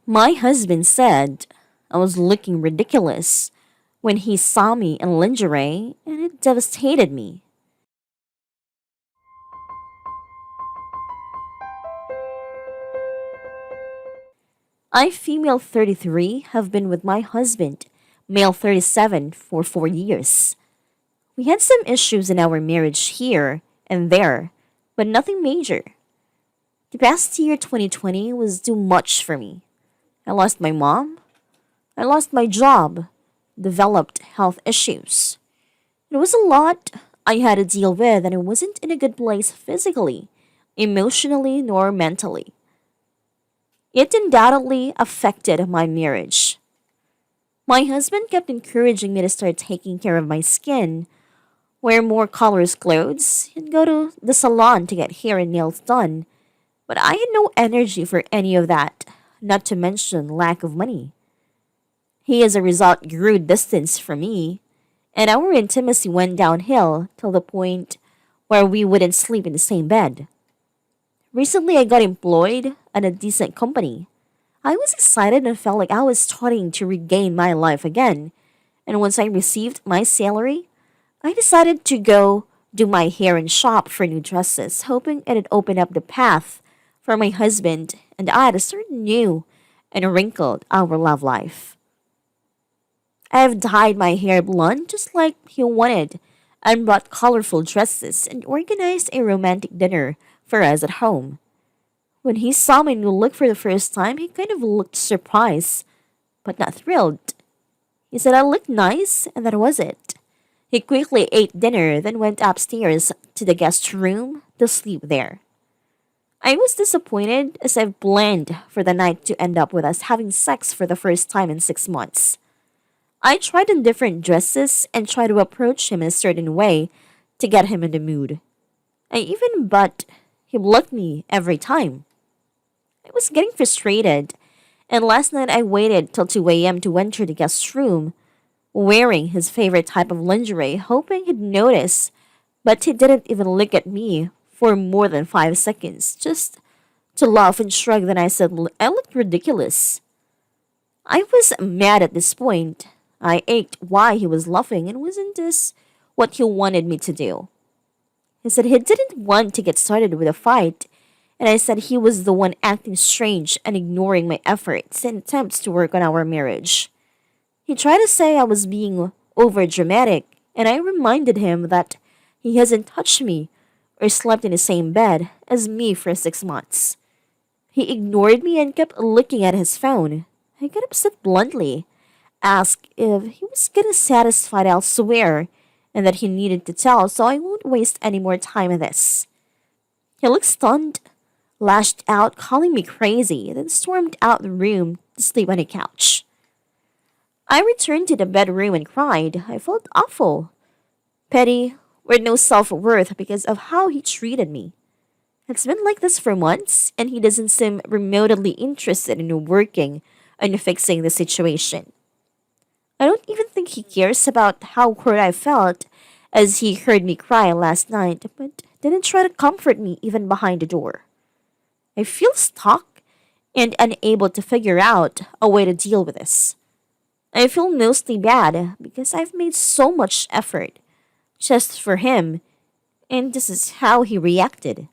My husband said I was looking ridiculous when he saw me in lingerie, and it devastated me. I, female 33, have been with my husband, male 37, for 4 years. We had some issues in our marriage here and there, but nothing major. The past year, 2020, was too much for me. I lost my mom, I lost my job, developed health issues. It was a lot I had to deal with, and I wasn't in a good place physically, emotionally, nor mentally. It undoubtedly affected my marriage. My husband kept encouraging me to start taking care of my skin, wear more colorless clothes, and go to the salon to get hair and nails done. But I had no energy for any of that, not to mention lack of money. He, as a result, grew distance from me, and our intimacy went downhill till the point where we wouldn't sleep in the same bed. Recently, I got employed at a decent company. I was excited and felt like I was starting to regain my life again. And once I received my salary, I decided to go do my hair and shop for new dresses, hoping it'd open up the path for my husband and I to start new and wrinkled our love life. I've dyed my hair blonde just like he wanted and bought colorful dresses and organized a romantic dinner for us at home. When he saw my new look for the first time, he kind of looked surprised, but not thrilled. He said I looked nice, and that was it. He quickly ate dinner, then went upstairs to the guest room to sleep there. I was disappointed as I've planned for the night to end up with us having sex for the first time in 6 months. I tried on different dresses and tried to approach him in a certain way to get him in the mood. But he blocked me every time. I was getting frustrated, and last night I waited till 2 a.m. to enter the guest room, wearing his favorite type of lingerie, hoping he'd notice, but he didn't even look at me for more than 5 seconds, just to laugh and shrug. Then I said I looked ridiculous. I was mad at this point. I ached why he was laughing, and wasn't this what he wanted me to do? He said he didn't want to get started with a fight, and I said he was the one acting strange and ignoring my efforts and attempts to work on our marriage. He tried to say I was being over dramatic, and I reminded him that he hasn't touched me or slept in the same bed as me for 6 months. He ignored me and kept looking at his phone. I got upset bluntly, asked if he was getting satisfied elsewhere and that he needed to tell, so I won't waste any more time on this. He looked stunned, lashed out, calling me crazy, then stormed out the room to sleep on a couch. I returned to the bedroom and cried. I felt awful, petty, with no self-worth because of how he treated me. It's been like this for months, and he doesn't seem remotely interested in working on fixing the situation. I don't even think he cares about how hurt I felt as he heard me cry last night, but didn't try to comfort me even behind the door. I feel stuck and unable to figure out a way to deal with this. I feel mostly bad because I've made so much effort just for him, and this is how he reacted.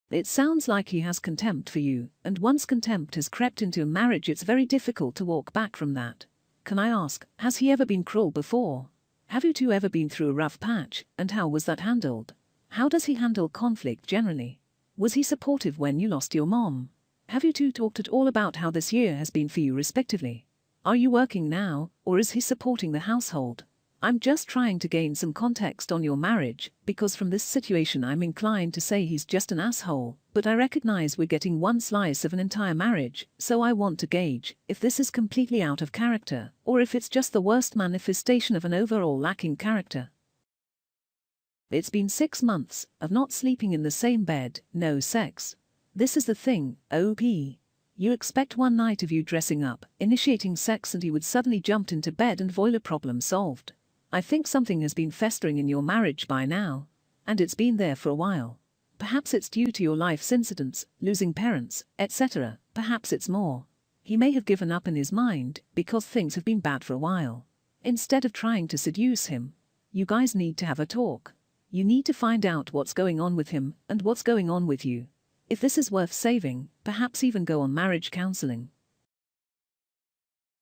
It sounds like he has contempt for you, and once contempt has crept into a marriage, it's very difficult to walk back from that. Can I ask, has he ever been cruel before? Have you two ever been through a rough patch, and how was that handled? How does he handle conflict generally? Was he supportive when you lost your mom? Have you two talked at all about how this year has been for you respectively? Are you working now, or is he supporting the household? I'm just trying to gain some context on your marriage, because from this situation I'm inclined to say he's just an asshole, but I recognize we're getting one slice of an entire marriage, so I want to gauge if this is completely out of character, or if it's just the worst manifestation of an overall lacking character. It's been 6 months of not sleeping in the same bed, no sex. This is the thing, OP. You expect one night of you dressing up, initiating sex, and he would suddenly jump into bed and voila, problem solved. I think something has been festering in your marriage by now, and it's been there for a while. Perhaps it's due to your life's incidents, losing parents, etc. Perhaps it's more. He may have given up in his mind because things have been bad for a while. Instead of trying to seduce him, you guys need to have a talk. You need to find out what's going on with him and what's going on with you. If this is worth saving, perhaps even go on marriage counseling.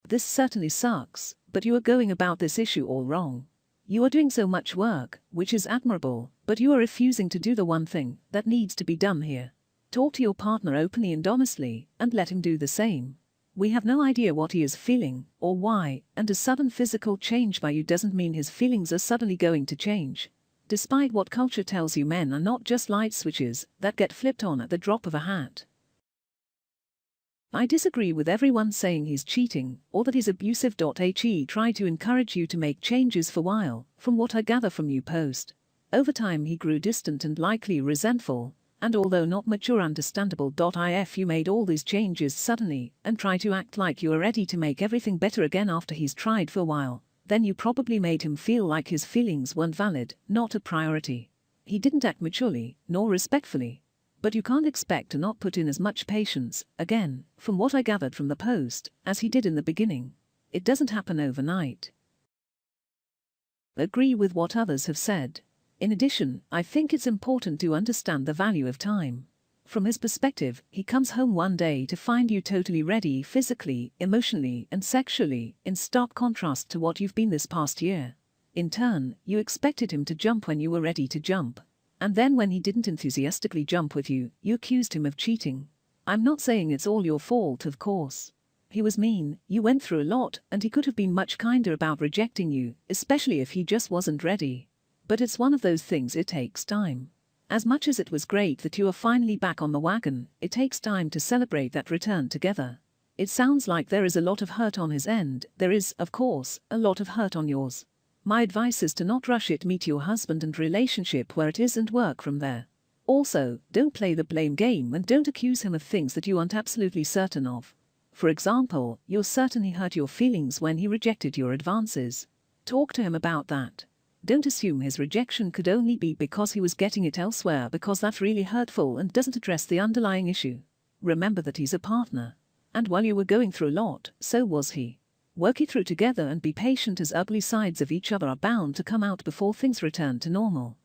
This certainly sucks, but you are going about this issue all wrong. You are doing so much work, which is admirable, but you are refusing to do the one thing that needs to be done here. Talk to your partner openly and honestly, and let him do the same. We have no idea what he is feeling, or why, and a sudden physical change by you doesn't mean his feelings are suddenly going to change. Despite what culture tells you, men are not just light switches that get flipped on at the drop of a hat. I disagree with everyone saying he's cheating or that he's abusive. He tried to encourage you to make changes for a while, from what I gather from your post. Over time he grew distant and likely resentful, and although not mature, understandable. If you made all these changes suddenly and try to act like you are ready to make everything better again after he's tried for a while, then you probably made him feel like his feelings weren't valid, not a priority. He didn't act maturely, nor respectfully. But you can't expect to not put in as much patience, again, from what I gathered from the post, as he did in the beginning. It doesn't happen overnight. Agree with what others have said. In addition, I think it's important to understand the value of time. From his perspective, he comes home one day to find you totally ready physically, emotionally, and sexually, in stark contrast to what you've been this past year. In turn, you expected him to jump when you were ready to jump. And then when he didn't enthusiastically jump with you, you accused him of cheating. I'm not saying it's all your fault, of course. He was mean, you went through a lot, and he could have been much kinder about rejecting you, especially if he just wasn't ready. But it's one of those things, it takes time. As much as it was great that you are finally back on the wagon, it takes time to celebrate that return together. It sounds like there is a lot of hurt on his end. There is, of course, a lot of hurt on yours. My advice is to not rush it. Meet your husband and relationship where it is and work from there. Also, don't play the blame game and don't accuse him of things that you aren't absolutely certain of. For example, you certainly hurt your feelings when he rejected your advances. Talk to him about that. Don't assume his rejection could only be because he was getting it elsewhere, because that's really hurtful and doesn't address the underlying issue. Remember that he's a partner. And while you were going through a lot, so was he. Work it through together and be patient, as ugly sides of each other are bound to come out before things return to normal.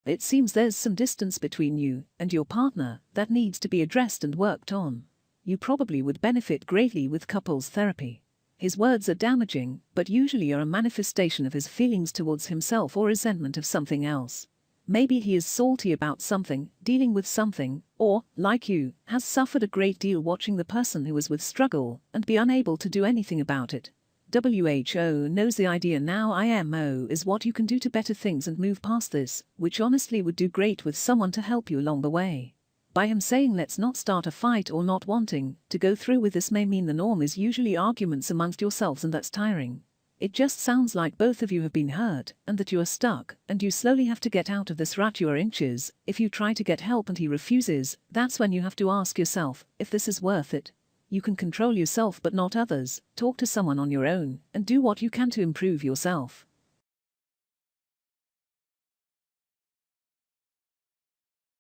It seems there's some distance between you and your partner that needs to be addressed and worked on. You probably would benefit greatly with couples therapy. His words are damaging, but usually are a manifestation of his feelings towards himself or resentment of something else. Maybe he is salty about something, dealing with something, or, like you, has suffered a great deal watching the person who was with struggle and be unable to do anything about it. WHO knows the idea now. IMO is what you can do to better things and move past this, which honestly would do great with someone to help you along the way. By him saying let's not start a fight or not wanting to go through with this may mean the norm is usually arguments amongst yourselves, and that's tiring. It just sounds like both of you have been hurt and that you are stuck and you slowly have to get out of this rut you are in. If you try to get help and he refuses, that's when you have to ask yourself if this is worth it. You can control yourself but not others. Talk to someone on your own and do what you can to improve yourself.